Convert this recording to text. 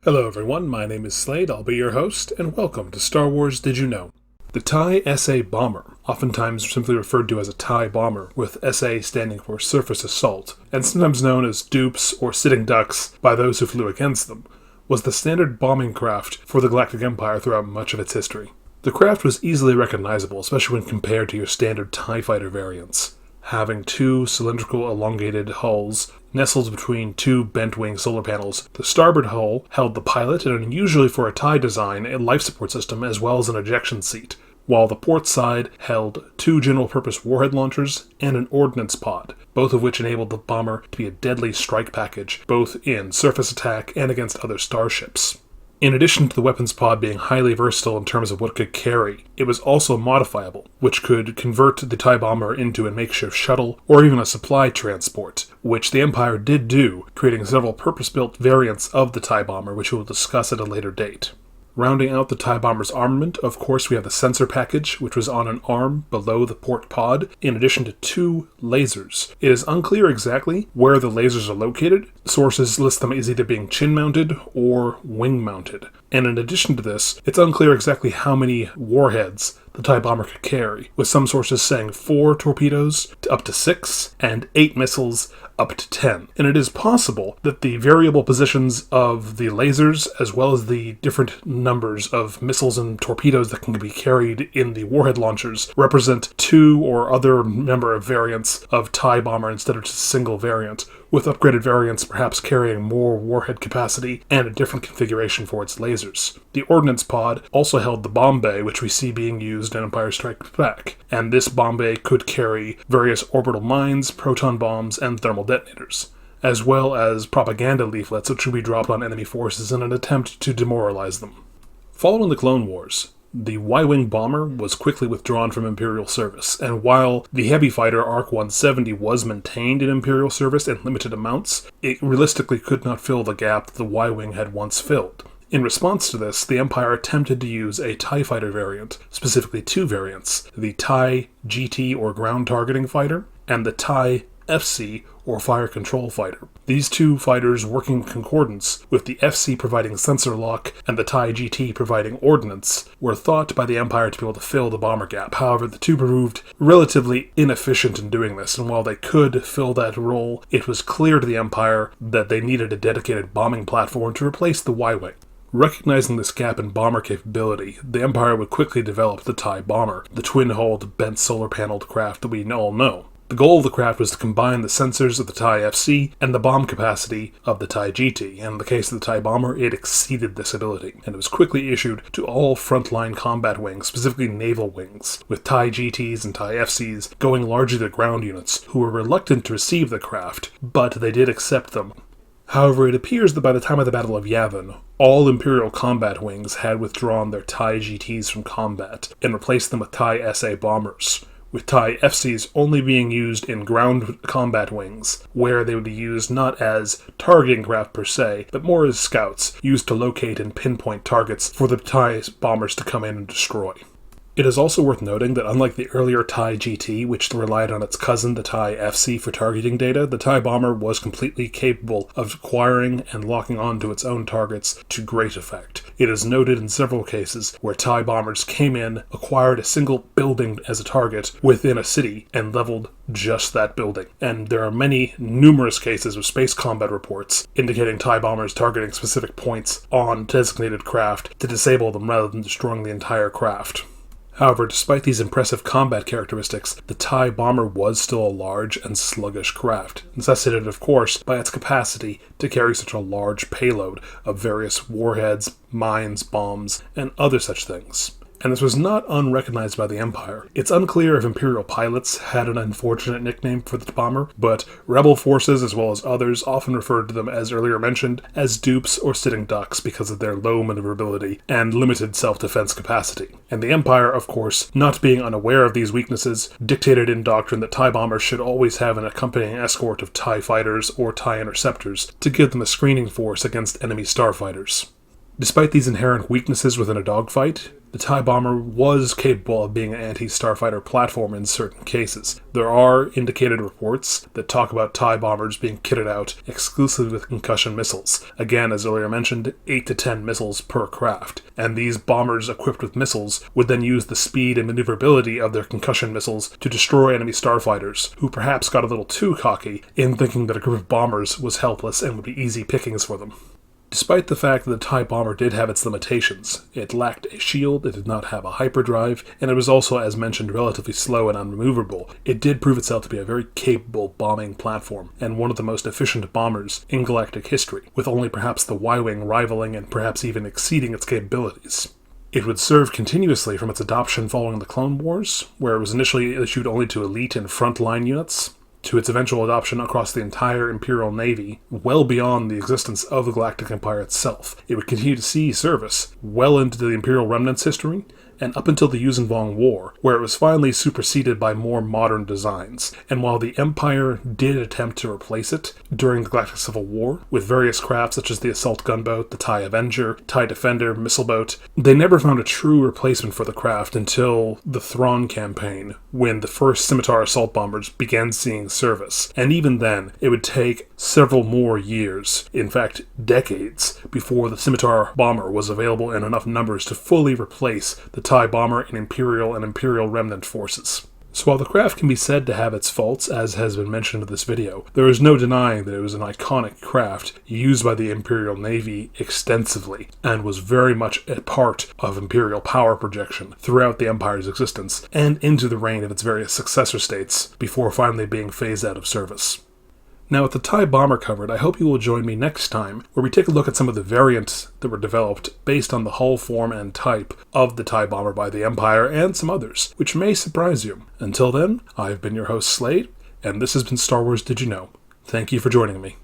Hello everyone, my name is Slade, I'll be your host, and welcome to Star Wars Did You Know? The TIE SA Bomber, oftentimes simply referred to as a TIE Bomber, with SA standing for Surface Assault, and sometimes known as dupes or sitting ducks by those who flew against them, was the standard bombing craft for the Galactic Empire throughout much of its history. The craft was easily recognizable, especially when compared to your standard TIE fighter variants, having two cylindrical elongated hulls nestled between two bent-wing solar panels. The starboard hull held the pilot and, unusually for a TIE design, a life support system as well as an ejection seat, while the port side held two general-purpose warhead launchers and an ordnance pod, both of which enabled the bomber to be a deadly strike package, both in surface attack and against other starships. In addition to the weapons pod being highly versatile in terms of what it could carry, it was also modifiable, which could convert the TIE Bomber into a makeshift shuttle or even a supply transport, which the Empire did do, creating several purpose-built variants of the TIE Bomber, which we will discuss at a later date. Rounding out the TIE Bomber's armament, of course, we have the sensor package, which was on an arm below the port pod, in addition to two lasers. It is unclear exactly where the lasers are located. Sources list them as either being chin-mounted or wing-mounted. And in addition to this, it's unclear exactly how many warheads the TIE Bomber could carry, with some sources saying 4 torpedoes up to 6, and 8 missiles up to 10. And it is possible that the variable positions of the lasers, as well as the different numbers of missiles and torpedoes that can be carried in the warhead launchers, represent 2 or other number of variants of TIE Bomber instead of just a single variant, with upgraded variants perhaps carrying more warhead capacity and a different configuration for its lasers. The ordnance pod also held the bomb bay, which we see being used in Empire Strikes Back, and this bomb bay could carry various orbital mines, proton bombs, and thermal detonators, as well as propaganda leaflets which would be dropped on enemy forces in an attempt to demoralize them. Following the Clone Wars, the Y-Wing bomber was quickly withdrawn from Imperial service, and while the heavy fighter ARC-170 was maintained in Imperial service in limited amounts, it realistically could not fill the gap that the Y-Wing had once filled. In response to this, the Empire attempted to use a TIE fighter variant, specifically 2 variants, the TIE GT or ground targeting fighter, and the TIE FC or fire control fighter. These 2 fighters working in concordance, with the FC providing sensor lock and the TIE GT providing ordnance, were thought by the Empire to be able to fill the bomber gap. However, the 2 proved relatively inefficient in doing this, and while they could fill that role, it was clear to the Empire that they needed a dedicated bombing platform to replace the Y-Wing. Recognizing this gap in bomber capability, the Empire would quickly develop the TIE Bomber, the twin-hulled, bent solar-paneled craft that we all know. The goal of the craft was to combine the sensors of the TIE FC and the bomb capacity of the TIE GT, and in the case of the TIE Bomber, it exceeded this ability, and it was quickly issued to all frontline combat wings, specifically naval wings, with TIE GTs and TIE FCs going largely to ground units, who were reluctant to receive the craft, but they did accept them. However, it appears that by the time of the Battle of Yavin, all Imperial combat wings had withdrawn their TIE GTs from combat and replaced them with TIE SA bombers, with TIE FCs only being used in ground combat wings, where they would be used not as targeting craft per se, but more as scouts, used to locate and pinpoint targets for the TIE bombers to come in and destroy. It is also worth noting that unlike the earlier TIE GT, which relied on its cousin, the TIE FC, for targeting data, the TIE Bomber was completely capable of acquiring and locking onto its own targets to great effect. It is noted in several cases where TIE Bombers came in, acquired a single building as a target within a city, and leveled just that building. And there are numerous cases of space combat reports indicating TIE Bombers targeting specific points on designated craft to disable them rather than destroying the entire craft. However, despite these impressive combat characteristics, the TIE Bomber was still a large and sluggish craft, necessitated of course by its capacity to carry such a large payload of various warheads, mines, bombs, and other such things. And this was not unrecognized by the Empire. It's unclear if Imperial pilots had an unfortunate nickname for the bomber, but rebel forces as well as others often referred to them, as earlier mentioned, as dupes or sitting ducks because of their low maneuverability and limited self-defense capacity. And the Empire, of course, not being unaware of these weaknesses, dictated in doctrine that TIE bombers should always have an accompanying escort of TIE fighters or TIE interceptors to give them a screening force against enemy starfighters. Despite these inherent weaknesses within a dogfight, The TIE Bomber was capable of being an anti-starfighter platform in certain cases. There are indicated reports that talk about TIE Bombers being kitted out exclusively with concussion missiles. Again, as earlier mentioned, 8 to 10 missiles per craft. And these bombers equipped with missiles would then use the speed and maneuverability of their concussion missiles to destroy enemy starfighters, who perhaps got a little too cocky in thinking that a group of bombers was helpless and would be easy pickings for them. Despite the fact that the TIE Bomber did have its limitations, it lacked a shield, it did not have a hyperdrive, and it was also, as mentioned, relatively slow and unmaneuverable, it did prove itself to be a very capable bombing platform, and one of the most efficient bombers in galactic history, with only perhaps the Y-Wing rivaling and perhaps even exceeding its capabilities. It would serve continuously from its adoption following the Clone Wars, where it was initially issued only to elite and frontline units, to its eventual adoption across the entire Imperial Navy, well beyond the existence of the Galactic Empire itself. It would continue to see service well into the Imperial Remnants history, and up until the Yuuzhan Vong War, where it was finally superseded by more modern designs. And while the Empire did attempt to replace it during the Galactic Civil War, with various craft such as the Assault Gunboat, the TIE Avenger, TIE Defender, Missile Boat, they never found a true replacement for the craft until the Thrawn campaign, when the first Scimitar assault bombers began seeing service. And even then, it would take several more years, in fact decades, before the Scimitar bomber was available in enough numbers to fully replace the TIE Bomber in Imperial and Imperial Remnant forces. So while the craft can be said to have its faults, as has been mentioned in this video, there is no denying that it was an iconic craft used by the Imperial Navy extensively, and was very much a part of Imperial power projection throughout the Empire's existence, and into the reign of its various successor states, before finally being phased out of service. Now, with the TIE Bomber covered, I hope you will join me next time, where we take a look at some of the variants that were developed based on the hull form and type of the TIE Bomber by the Empire, and some others, which may surprise you. Until then, I've been your host, Slade, and this has been Star Wars Did You Know? Thank you for joining me.